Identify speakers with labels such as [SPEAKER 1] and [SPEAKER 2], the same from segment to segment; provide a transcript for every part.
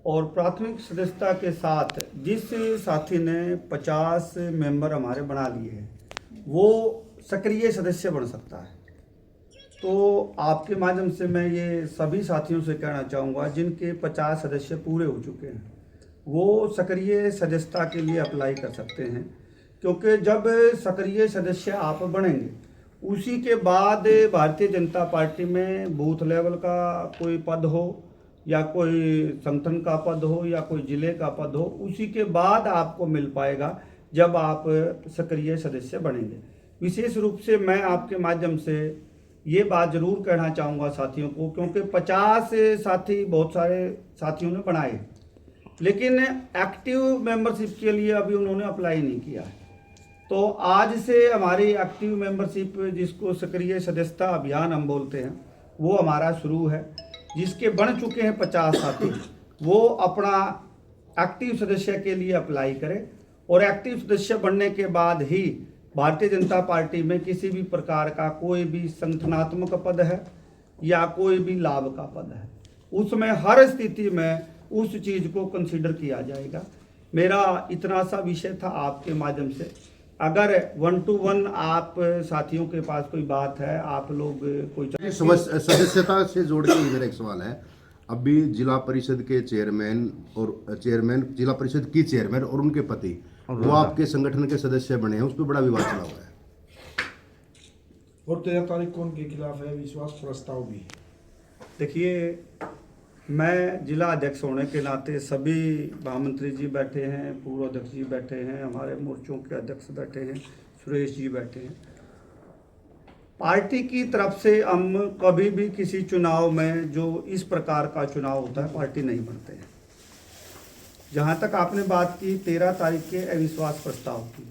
[SPEAKER 1] और प्राथमिक सदस्यता के साथ जिस साथी ने 50 मेंबर हमारे बना लिए हैं वो सक्रिय सदस्य बन सकता है। तो आपके माध्यम से मैं ये सभी साथियों से कहना चाहूँगा जिनके 50 सदस्य पूरे हो चुके हैं वो सक्रिय सदस्यता के लिए अप्लाई कर सकते हैं, क्योंकि जब सक्रिय सदस्य आप बनेंगे उसी के बाद भारतीय जनता पार्टी में बूथ लेवल का कोई पद हो या कोई संगठन का पद हो या कोई जिले का पद हो, उसी के बाद आपको मिल पाएगा जब आप सक्रिय सदस्य बनेंगे। विशेष रूप से मैं आपके माध्यम से ये बात जरूर कहना चाहूँगा साथियों को, क्योंकि 50 साथी बहुत सारे साथियों ने बनाए लेकिन एक्टिव मेंबरशिप के लिए अभी उन्होंने अप्लाई नहीं किया है। तो आज से हमारी एक्टिव मेंबरशिप, जिसको सक्रिय सदस्यता अभियान हम बोलते हैं, वो हमारा शुरू है। जिसके बन चुके हैं 50 साथी वो अपना एक्टिव सदस्य के लिए अप्लाई करें और एक्टिव सदस्य बनने के बाद ही भारतीय जनता पार्टी में किसी भी प्रकार का कोई भी संगठनात्मक पद है या कोई भी लाभ का पद है, उसमें हर स्थिति में उस चीज़ को कंसीडर किया जाएगा। मेरा इतना सा विषय था आपके माध्यम से। अगर 1 to 1 आप साथियों के पास कोई बात है, आप लोग कोई
[SPEAKER 2] सदस्यता से जोड़ के मेरा एक सवाल है। अभी जिला परिषद के चेयरमैन और जिला परिषद की चेयरमैन और उनके पति वो आपके संगठन के सदस्य बने हैं, उस पर बड़ा विवाद चला हुआ है
[SPEAKER 3] और 13 तारीख को उनके खिलाफ है विश्वास प्रस्ताव भी।
[SPEAKER 1] देखिए, मैं जिला अध्यक्ष होने के नाते सभी महामंत्री जी बैठे हैं, पूर्व अध्यक्ष जी बैठे हैं, हमारे मोर्चों के अध्यक्ष बैठे हैं, सुरेश जी बैठे हैं। पार्टी की तरफ से हम कभी भी किसी चुनाव में जो इस प्रकार का चुनाव होता है पार्टी नहीं बनते हैं। जहाँ तक आपने बात की 13 तारीख के अविश्वास प्रस्ताव की,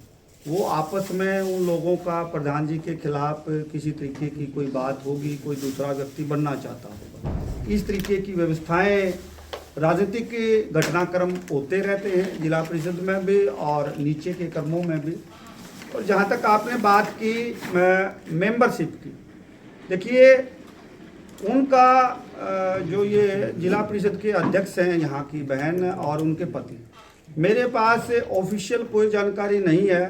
[SPEAKER 1] वो आपस में उन लोगों का प्रधान जी के खिलाफ किसी तरीके की कोई बात होगी, कोई दूसरा व्यक्ति बनना चाहता होगा, इस तरीके की व्यवस्थाएं राजनीतिक घटनाक्रम होते रहते हैं जिला परिषद में भी और नीचे के क्रमों में भी। और जहाँ तक आपने बात की मेंबरशिप की, देखिए उनका जो ये जिला परिषद के अध्यक्ष हैं यहाँ की बहन और उनके पति, मेरे पास ऑफिशियल कोई जानकारी नहीं है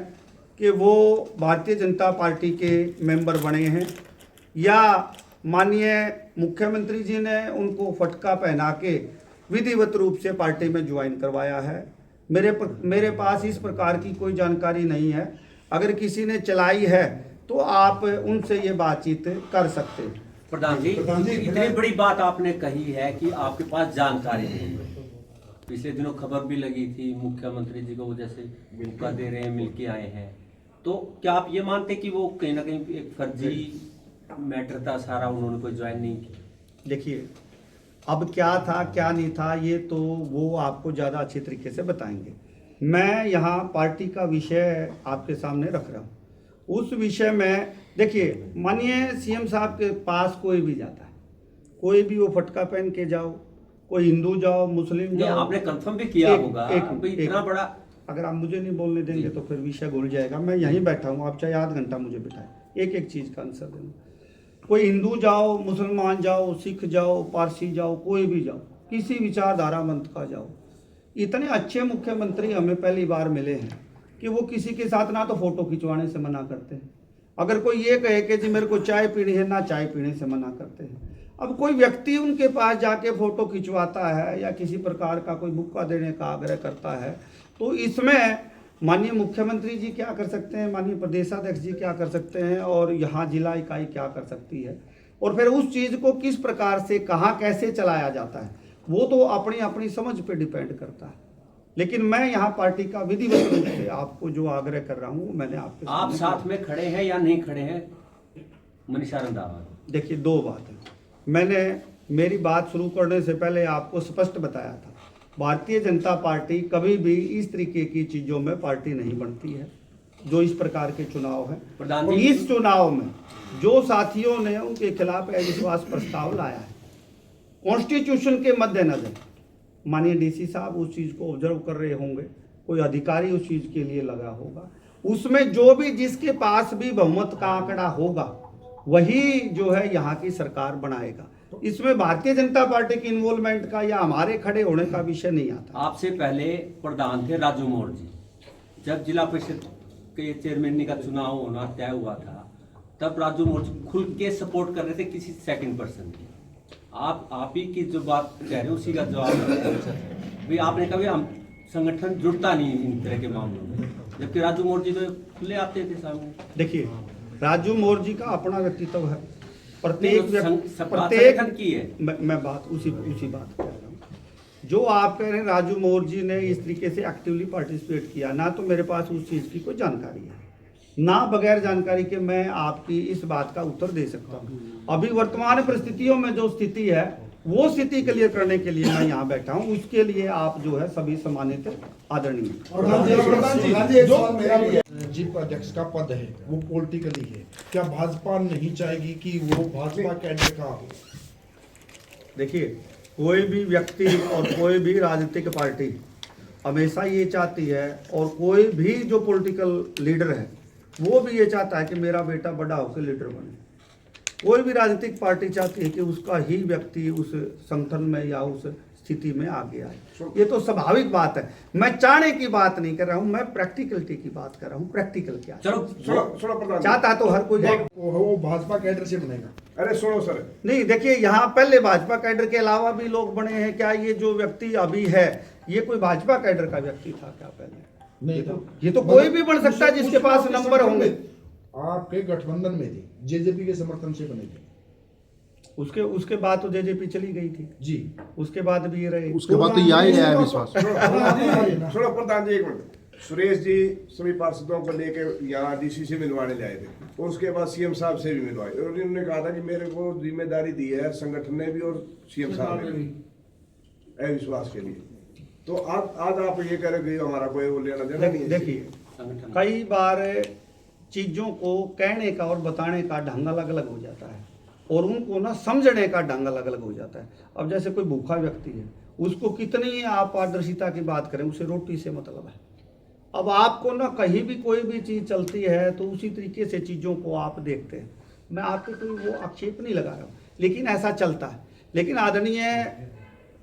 [SPEAKER 1] कि वो भारतीय जनता पार्टी के मेंबर बने हैं या माननीय मुख्यमंत्री जी ने उनको फटका पहना के विधिवत रूप से पार्टी में ज्वाइन करवाया है। मेरे पास इस प्रकार की कोई जानकारी नहीं है। अगर किसी ने चलाई है तो आप उनसे ये बातचीत कर सकते हैं।
[SPEAKER 4] प्रधान जी, इतनी बड़ी बात आपने कही है कि आपके पास जानकारी नहीं है। पिछले दिनों खबर भी लगी थी मुख्यमंत्री जी को वजह से मौका दे रहे हैं, मिलके आए हैं, तो क्या आप ये मानते कि वो कहीं ना कहीं एक फर्जी मैटर था सारा, उन्होंने कोई ज्वाइन नहीं किया?
[SPEAKER 1] देखिए, अब क्या था क्या नहीं था ये तो वो आपको ज़्यादा अच्छी तरीके से बताएंगे। मैं यहाँ पार्टी का विषय आपके सामने रख रहा हूँ। उस विषय में देखिए, माननीय सीएम साहब के पास कोई भी जाता है, कोई भी वो फटका पहन के जाओ, कोई हिंदू जाओ, मुस्लिम जाओ,
[SPEAKER 4] आपने कंफर्म भी किया होगा। इतना बड़ा
[SPEAKER 1] अगर आप मुझे नहीं बोलने देंगे तो फिर विषय घुल जाएगा। मैं यहीं बैठा हूँ, आप चाहे आध घंटा मुझे बिठाएं, एक एक चीज़ का आंसर देना। कोई हिंदू जाओ, मुसलमान जाओ, सिख जाओ, पारसी जाओ, कोई भी जाओ, किसी विचारधारा मंत का जाओ, इतने अच्छे मुख्यमंत्री हमें पहली बार मिले हैं कि वो किसी के साथ ना तो फोटो खिंचवाने से मना करते हैं, अगर कोई ये कहे कि जी मेरे को चाय पीनी है, ना चाय पीने से मना करते हैं। अब कोई व्यक्ति उनके पास जाके फोटो खिंचवाता है या किसी प्रकार का कोई मुक्का देने का आग्रह करता है, तो इसमें माननीय मुख्यमंत्री जी क्या कर सकते हैं, माननीय प्रदेशाध्यक्ष जी क्या कर सकते हैं और यहाँ जिला इकाई क्या कर सकती है, और फिर उस चीज़ को किस प्रकार से कहाँ कैसे चलाया जाता है वो तो अपनी अपनी समझ पे डिपेंड करता है। लेकिन मैं यहाँ पार्टी का विधिवत रूप से आपको जो आग्रह कर रहा हूँ मैंने आपके
[SPEAKER 4] आप साथ में खड़े हैं या नहीं खड़े हैं मनीषा रंधावा?
[SPEAKER 1] देखिए, दो बात है। मैंने मेरी बात शुरू करने से पहले आपको स्पष्ट बताया था, भारतीय जनता पार्टी कभी भी इस तरीके की चीज़ों में पार्टी नहीं बनती है जो इस प्रकार के चुनाव है। और इस चुनाव में जो साथियों ने उनके खिलाफ अविश्वास प्रस्ताव लाया है, कॉन्स्टिट्यूशन के मद्देनजर माननीय डीसी साहब उस चीज़ को ऑब्जर्व कर रहे होंगे, कोई अधिकारी उस चीज़ के लिए लगा होगा, उसमें जो भी जिसके पास भी बहुमत का आंकड़ा होगा वही जो है यहाँ की सरकार बनाएगा। इसमें भारतीय जनता पार्टी की इन्वॉल्वमेंट का या हमारे खड़े होने का विषय नहीं आता।
[SPEAKER 4] आपसे पहले प्रधान थे राजू मोर जी, जब जिला परिषद के चेयरमैन का चुनाव होना तय हुआ था तब राजू मोर जी खुल के सपोर्ट कर रहे थे किसी सेकंड पर्सन की। आप ही की जो बात कह रहे हो उसी का जवाब भी आपने कभी हम संगठन जुड़ता नहीं इन तरह के मामलों में, जबकि राजू मोर जी तो खुले आते थे सामने।
[SPEAKER 1] देखिए, राजू मोर जी का अपना व्यक्तित्व है, प्रत्येक
[SPEAKER 4] संगठन की है।
[SPEAKER 1] मैं बात उसी बात कह रहा हूँ जो आप कह रहे हैं। राजू मोर जी ने इस तरीके से एक्टिवली पार्टिसिपेट किया, ना तो मेरे पास उस चीज़ की कोई जानकारी है, ना बगैर जानकारी के मैं आपकी इस बात का उत्तर दे सकता हूँ। अभी वर्तमान परिस्थितियों में जो स्थिति है वो स्थिति क्लियर करने के लिए मैं यहाँ बैठा हूँ, उसके लिए आप जो है सभी सम्मानित आदरणीय।
[SPEAKER 3] जिप अध्यक्ष का पद है वो पॉलिटिकली है, क्या भाजपा नहीं चाहेगी कि वो भाजपा कैडर का हो?
[SPEAKER 1] देखिए, कोई भी व्यक्ति और कोई भी राजनीतिक पार्टी हमेशा ये चाहती है, और कोई भी जो पॉलिटिकल लीडर है वो भी ये चाहता है कि मेरा बेटा बड़ा होकर लीडर बने। कोई भी राजनीतिक पार्टी चाहती है कि उसका ही व्यक्ति उस संगठन में या उस स्थिति में आगे आए। ये तो स्वाभाविक बात है। मैं चाहने की बात नहीं कर रहा हूँ, मैं प्रैक्टिकलिटी की बात कर रहा हूँ। प्रैक्टिकल क्या
[SPEAKER 4] चलो
[SPEAKER 3] प्रधान
[SPEAKER 1] चाहता है तो हर कोई
[SPEAKER 3] वो भाजपा कैडर से बनेगा। अरे सुनो सर,
[SPEAKER 1] नहीं। देखिए, यहाँ पहले भाजपा कैडर के अलावा भी लोग बने हैं क्या? ये जो व्यक्ति अभी है ये कोई भाजपा कैडर का व्यक्ति था क्या पहले?
[SPEAKER 3] नहीं,
[SPEAKER 1] ये तो कोई भी बन सकता है जिसके पास नंबर होंगे।
[SPEAKER 3] आपके गठबंधन में थे, जेजेपी के समर्थन से बने थे।
[SPEAKER 1] उसके बाद तो जेजेपी चली गई थी
[SPEAKER 3] जी,
[SPEAKER 1] उसके बाद भी ये रहे।
[SPEAKER 2] उसके बाद तो यही है विश्वास।
[SPEAKER 5] सुनो प्रधान जी, एक मिनट। सुरेश जी सभी पार्षदों को लेके यहाँ डीसी से मिलवाने जाए थे, और उसके बाद सीएम साहब से भी मिलवाए, और उन्होंने कहा था कि मेरे को जिम्मेदारी दी है संगठन ने भी और सीएम साहब ने भी अविश्वास के लिए। तो आज आप ये कह रहे हो हमारा कोई वो लेना देना नहीं है।
[SPEAKER 1] देखिए, कई बार चीज़ों को कहने का और बताने का ढंग अलग अलग हो जाता है, और उनको ना समझने का ढंग अलग अलग हो जाता है। अब जैसे कोई भूखा व्यक्ति है, उसको कितनी आप पारदर्शिता की बात करें, उसे रोटी से मतलब है। अब आपको ना कहीं भी कोई भी चीज़ चलती है तो उसी तरीके से चीज़ों को आप देखते हैं। मैं आपको कोई वो आक्षेप नहीं लगा रहा हूँ, लेकिन ऐसा चलता है। लेकिन आदरणीय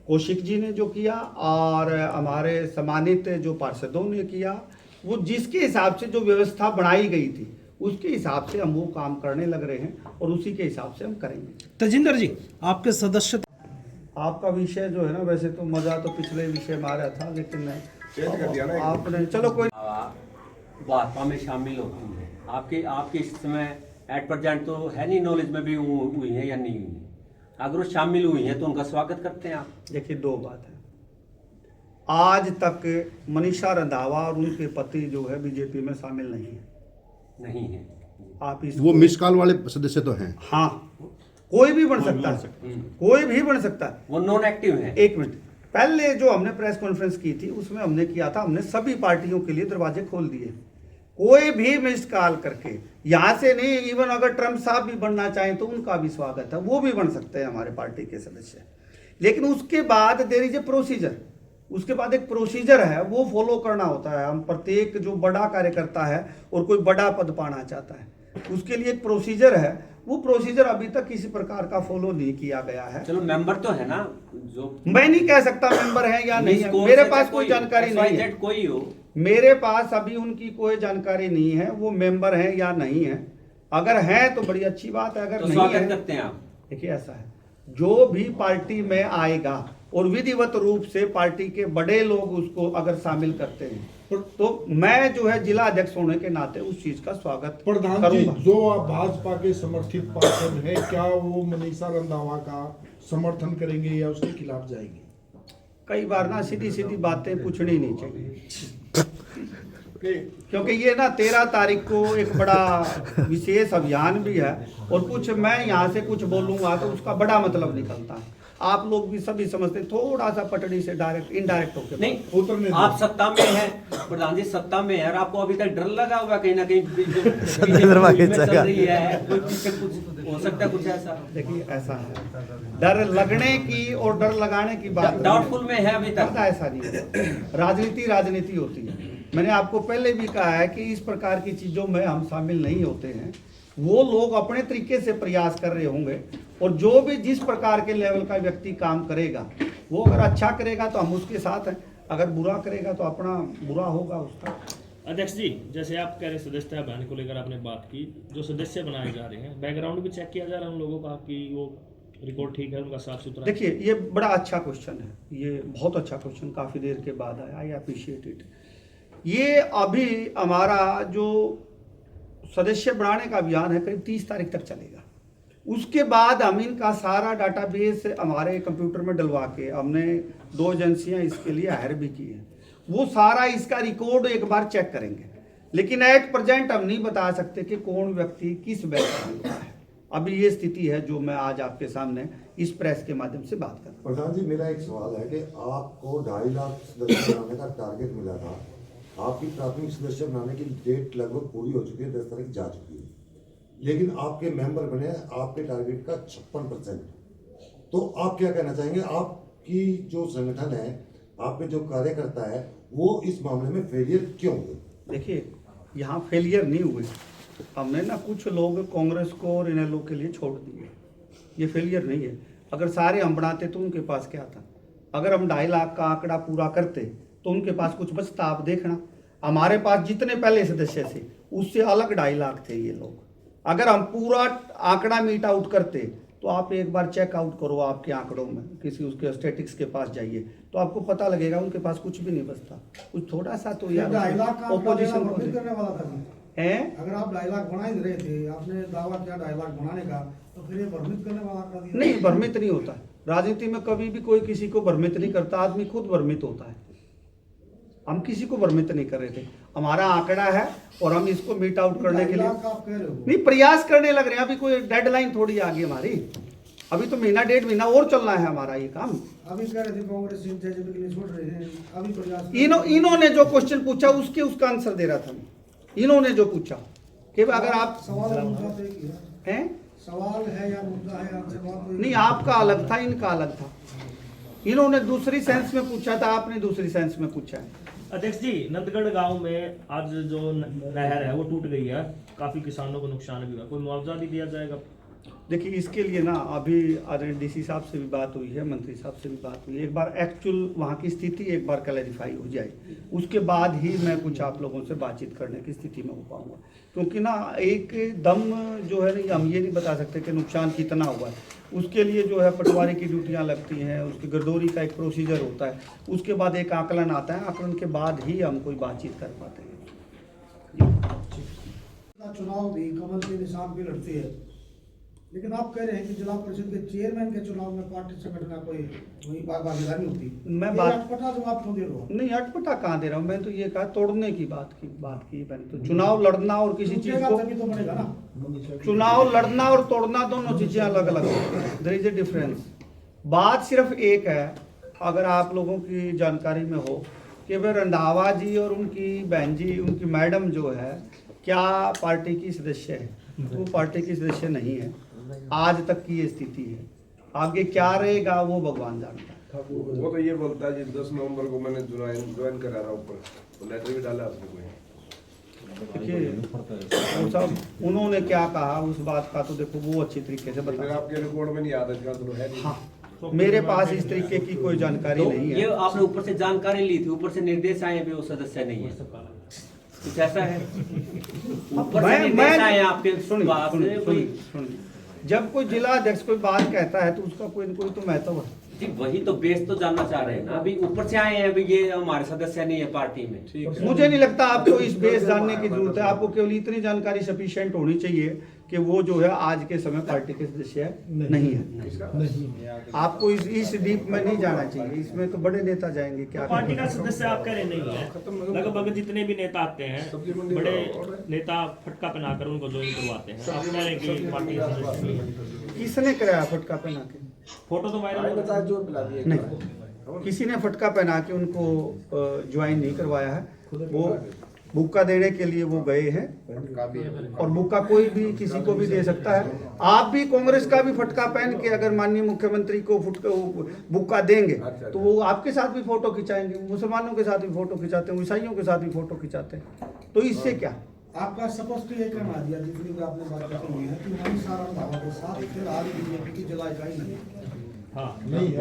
[SPEAKER 1] कौशिक जी ने जो किया और हमारे सम्मानित जो पार्षदों ने किया, वो जिसके हिसाब से जो व्यवस्था बनाई गई थी उसके हिसाब से हम वो काम करने लग रहे हैं, और उसी के हिसाब से हम करेंगे।
[SPEAKER 6] तेजिंदर जी, आपके सदस्य
[SPEAKER 1] आपका विषय जो है ना, वैसे तो मजा तो पिछले विषय में आ रहा था, लेकिन
[SPEAKER 5] चेंज कर दिया ना।
[SPEAKER 1] आपने चलो कोई
[SPEAKER 4] भाजपा में शामिल होती है आपके इस समय एट प्रेजेंट तो है नहीं नॉलेज में भी हुई है या नहीं हुई है। अगर वो शामिल हुई है तो उनका स्वागत करते हैं आप।
[SPEAKER 1] देखिए, दो बात है। आज तक मनीषा रंधावा और उनके पति जो है बीजेपी में शामिल नहीं है। आप इस
[SPEAKER 2] वो मिस कॉल वाले सदस्य तो हैं।
[SPEAKER 1] हाँ, कोई भी बन सकता है, कोई भी बन सकता है।
[SPEAKER 4] वो नॉन एक्टिव है।
[SPEAKER 1] एक मिनट, पहले जो हमने प्रेस कॉन्फ्रेंस की थी उसमें हमने किया था, हमने सभी पार्टियों के लिए दरवाजे खोल दिए। कोई भी मिस कॉल करके, यहाँ से नहीं, इवन अगर ट्रम्प साहब भी बनना चाहें तो उनका भी स्वागत है, वो भी बन सकते हैं हमारे पार्टी के सदस्य। लेकिन उसके बाद देयर इज ए प्रोसीजर, उसके बाद एक प्रोसीजर है, वो फॉलो करना होता है। हम प्रत्येक जो बड़ा कार्यकर्ता है और कोई बड़ा पद पाना चाहता है, उसके लिए एक प्रोसीजर है। वो प्रोसीजर अभी तक किसी प्रकार का फॉलो नहीं किया गया है।
[SPEAKER 4] चलो मेंबर तो है ना, जो
[SPEAKER 1] मैं नहीं कह सकता मेंबर है या नहीं है, मेरे पास कोई जानकारी नहीं है।
[SPEAKER 4] कोई हो,
[SPEAKER 1] मेरे पास अभी उनकी कोई जानकारी नहीं है वो मेंबर है या नहीं है। अगर है तो बड़ी अच्छी बात है, अगर
[SPEAKER 4] तो
[SPEAKER 1] नहीं
[SPEAKER 4] स्वागत
[SPEAKER 1] है
[SPEAKER 4] करते हैं आप।
[SPEAKER 1] देखिए, ऐसा है, जो भी पार्टी में आएगा और विधिवत रूप से पार्टी के बड़े लोग उसको अगर शामिल करते हैं तो मैं जो है जिला अध्यक्ष होने के नाते उस चीज का स्वागत
[SPEAKER 3] प्रधान जी,
[SPEAKER 1] करूंगा।
[SPEAKER 3] जो आप भाजपा के समर्थित पार्षद है, क्या वो मनीषा रंधावा का समर्थन करेंगे या उसके खिलाफ जाएंगे?
[SPEAKER 1] कई बार ना सीधी सीधी बातें पूछनी नहीं चाहिए, क्योंकि ये ना 13 तारीख को एक बड़ा विशेष अभियान भी है, और कुछ मैं यहाँ से कुछ बोलूंगा तो उसका बड़ा मतलब निकलता है। आप लोग भी सभी समझते, थोड़ा सा पटड़ी से डायरेक्ट इनडायरेक्ट होकर
[SPEAKER 4] नहीं
[SPEAKER 3] उतरने
[SPEAKER 4] आप सत्ता में हैं प्रधान जी, सत्ता में है और आपको अभी तक डर लगा हुआ कहीं ना कहीं चल रही है, कोई पीछे कुछ हो सकता है, कुछ ऐसा।
[SPEAKER 1] देखिए, ऐसा है, डर लगने की और डर लगाने की बात
[SPEAKER 4] डाउटफुल में है अभी तक।
[SPEAKER 1] ऐसा नहीं है, राजनीति होती है। मैंने आपको पहले भी कहा है कि इस प्रकार की चीज़ों में हम शामिल नहीं होते हैं। वो लोग अपने तरीके से प्रयास कर रहे होंगे, और जो भी जिस प्रकार के लेवल का व्यक्ति काम करेगा, वो अगर अच्छा करेगा तो हम उसके साथ हैं, अगर बुरा करेगा तो अपना बुरा होगा उसका।
[SPEAKER 7] अध्यक्ष जी, जैसे आप कह रहे सदस्यता अभियान को लेकर आपने बात की, जो सदस्य बनाए जा रहे हैं बैकग्राउंड भी चेक किया जा रहा है उन लोगों का कि वो रिकॉर्ड ठीक है, उनका साफ सुथरा?
[SPEAKER 1] देखिए, ये बड़ा अच्छा क्वेश्चन है, ये बहुत अच्छा क्वेश्चन काफ़ी देर के बाद आया, आई अप्रिशिएट इट। ये अभी हमारा जो सदस्य बढ़ाने का अभियान है करीब 30 तारीख तक चलेगा। उसके बाद हम इनका सारा डाटाबेस हमारे कंप्यूटर में डलवा के, हमने 2 एजेंसियां इसके लिए हायर भी की हैं, वो सारा इसका रिकॉर्ड एक बार चेक करेंगे। लेकिन एट प्रेजेंट हम नहीं बता सकते कि कौन व्यक्ति किस बैकग्राउंड का है। अभी ये स्थिति है जो मैं आज आपके सामने इस प्रेस के माध्यम से बात कर रहा हूँ।
[SPEAKER 8] प्रधान जी, मेरा एक सवाल है कि आपको 2.5 लाख सदस्य बनाने का टारगेट मिला था। आपकी प्राथमिक सदस्य बनाने की डेट लगभग पूरी हो चुकी है, 10 तारीख जा चुकी है, लेकिन आपके मेंबर बने आपके टारगेट का 56%। तो आप क्या कहना चाहेंगे? आपकी जो संगठन है, आपके जो कार्यकर्ता है, वो इस मामले में फेलियर क्यों हुए?
[SPEAKER 1] देखिए, यहाँ फेलियर नहीं हुए, हमने ना कुछ लोग कांग्रेस को और इनेलो के लिए छोड़ दिए, ये फेलियर नहीं है। अगर सारे हम बनाते तो उनके पास क्या था? अगर हम 2.5 लाख का आंकड़ा पूरा करते तो उनके पास कुछ बचता। आप देखना, हमारे पास जितने पहले सदस्य थे उससे अलग 2.5 लाख थे ये लोग। अगर हम पूरा आंकड़ा मीट आउट करते तो आप एक बार चेकआउट करो आपके आंकड़ों में, किसी उसके स्टैटिक्स के पास जाइए तो आपको पता लगेगा उनके पास कुछ भी नहीं बचता। कुछ थोड़ा सा तो यार
[SPEAKER 9] 2.5 लाख का
[SPEAKER 1] ओपोजिशन
[SPEAKER 9] भ्रमित करने वाला था जी।
[SPEAKER 1] है।
[SPEAKER 9] अगर आप 2.5 लाख बना ही रहे थे, आपने दावा किया 2.5 लाख बनाने का, तो फिर ये भ्रमित करने वाला आंकड़ा दिया?
[SPEAKER 1] नहीं, भ्रमित नहीं होता। राजनीति में कभी भी कोई किसी को भ्रमित नहीं करता, आदमी खुद भ्रमित होता है। हम किसी को भ्रमित नहीं कर रहे थे, हमारा आंकड़ा है और हम इसको मीट आउट करने के लिए
[SPEAKER 9] आप कह रहे हो
[SPEAKER 1] नहीं प्रयास करने लग रहे हैं। अभी कोई डेडलाइन थोड़ी आ गई हमारी, अभी तो महीना 1.5 महीना और चलना है हमारा ये काम।
[SPEAKER 9] अभी कह रहे थे कांग्रेस के लिए छोड़ रहे हैं, अभी प्रयास
[SPEAKER 1] इन्होंने जो क्वेश्चन पूछा उसका आंसर दे रहा था मैं। इन्होंने जो पूछा कि अगर आप
[SPEAKER 9] सवाल और मुद्दा तय किया
[SPEAKER 1] हैं,
[SPEAKER 9] सवाल है या मुद्दा है, आपसे बात हुई?
[SPEAKER 1] नहीं, आपका अलग था, इनका अलग था। इन्होंने दूसरी सेंस में पूछा था, आपने दूसरी सेंस में पूछा है।
[SPEAKER 7] अध्यक्ष जी, नंदगढ़ गांव में आज जो नहर है वो टूट गई है, काफी किसानों को नुकसान भी हुआ, कोई मुआवजा भी दिया जाएगा?
[SPEAKER 1] देखिए, इसके लिए ना अभी डीसी साहब से भी बात हुई है, मंत्री साहब से भी बात हुई है। एक बार एक्चुअल वहाँ की स्थिति एक बार क्लैरिफाई हो जाए, उसके बाद ही मैं कुछ आप लोगों से बातचीत करने की स्थिति में हो पाऊँगा। क्योंकि ना एक दम जो है ना, हम ये नहीं बता सकते कि नुकसान कितना हुआ है। उसके लिए जो है पटवारी की ड्यूटियाँ लगती हैं, उसकी गिरदौरी का एक प्रोसीजर होता है, उसके बाद एक आकलन आता है, आकलन के बाद ही हम कोई बातचीत कर पाते हैं।
[SPEAKER 9] चुनाव भी कमल के निशान पे लड़ती है, लेकिन आप कह रहे हैं कि जिला परिषद के चेयरमैन के चुनाव में पार्टी संगठन का कोई भागीदारी होती।
[SPEAKER 1] मैं
[SPEAKER 9] ये
[SPEAKER 1] बात
[SPEAKER 9] अटपटा जवाब क्यों दे रहे हो?
[SPEAKER 1] नहीं, अटपटा कहाँ दे रहा हूँ मैं, तो ये कहा तोड़ने की बात की मैंने। तो चुनाव लड़ना और किसी चीज
[SPEAKER 9] टूटेगा
[SPEAKER 1] को,
[SPEAKER 9] तभी तो बनेगा ना।
[SPEAKER 1] चुनाव लड़ना और तोड़ना दोनों चीजें अलग अलग हैं, देयर इज ए डिफरेंस। बात सिर्फ एक है, अगर आप लोगों की जानकारी में हो कि वह रंधावा जी और उनकी बहन जी, उनकी मैडम जो है, क्या पार्टी की सदस्य है? वो पार्टी की सदस्य नहीं है, आज तक की ये स्थिति है। आगे क्या रहेगा वो भगवान जानता है।
[SPEAKER 5] वो तो ये बोलता है जी 10 नवंबर को मैंने ज्वाइन करा रहा ऊपर, तो लेटर भी डाला उसने कोई।
[SPEAKER 1] देखिए साहब, उन्होंने क्या कहा उस बात का तो देखो वो अच्छी तरीके से
[SPEAKER 5] फिर
[SPEAKER 1] बता।
[SPEAKER 5] आपके रिकॉर्ड में नहीं आता इसका तो है नहीं।
[SPEAKER 1] हाँ, मेरे पास इस तरीके की कोई जानकारी
[SPEAKER 4] तो
[SPEAKER 1] नहीं
[SPEAKER 4] ये
[SPEAKER 1] है।
[SPEAKER 4] आपने ऊपर से जानकारी ली थी, ऊपर से निर्देश आए भी वो सदस्य नहीं है, कुछ ऐसा है? ऊपर से निर्देश आए आपके पास से कोई?
[SPEAKER 1] सुनिए, जब कोई जिला अध्यक्ष कोई बात कहता है तो उसका कोई न कोई तो महत्व है।
[SPEAKER 4] जी वही तो बेस तो जानना चाह रहे हैं ना। अभी ऊपर से आए हैं, अभी ये हमारे सदस्य नहीं है पार्टी में।
[SPEAKER 1] मुझे नहीं लगता आपको इस बेस जानने की जरूरत है, आपको केवल इतनी जानकारी सफिशिएंट होनी चाहिए कि वो जो है आज के समय पार्टी के सदस्य नहीं है। आपको इस डीप में नहीं जाना चाहिए, इसमें तो बड़े नेता जाएंगे। क्या
[SPEAKER 7] पार्टी का सदस्य आप कह रहे नहीं है, लगभग जितने भी नेता आते हैं बड़े नेता फटका पहनाकर उनको ज्वाइन करवाते हैं, आप कह रहे हैं कि पार्टी का सदस्य नहीं है।
[SPEAKER 1] किसने कराया फटका पहना के?
[SPEAKER 7] फोटो तो वायरल हो रहा है।
[SPEAKER 1] नहीं, किसी ने फटका पहना के उनको ज्वाइन नहीं करवाया है। वो बुक्का देने के लिए वो गए हैं, और बुक्का कोई भी किसी को भी दे सकता है। आप भी कांग्रेस का भी फटका पहन के अगर माननीय मुख्यमंत्री को बुक्का देंगे तो वो आपके साथ भी फोटो खिंचाएंगे, मुसलमानों के साथ भी फोटो खिंचाते हैं, ईसाइयों के साथ भी फोटो खिंचाते हैं। तो इससे क्या,
[SPEAKER 9] आपका स्पष्ट ये कहना दिया जितनी भी आपने बातें कही है कि मनीषा रंधावा के साथ फिलहाल बीजेपी की जिला इकाई नहीं है।
[SPEAKER 3] नहीं है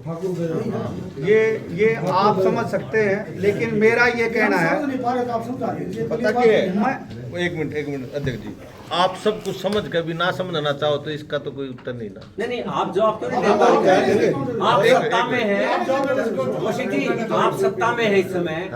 [SPEAKER 3] ठाकुर भाई,
[SPEAKER 1] ये आप समझ सकते हैं, लेकिन मेरा ये कहना है,
[SPEAKER 9] समझ नहीं पा रहे तो आप समझा दीजिए।
[SPEAKER 10] पता क्या है, एक मिनट अध्यक्ष जी, आप सब कुछ समझ कर भी ना समझना चाहो तो इसका तो कोई उत्तर नहीं ना।
[SPEAKER 4] नहीं आप जवाब क्यों नहीं देते? आप सत्ता में है, जोशी जी आप सत्ता में है इस समय।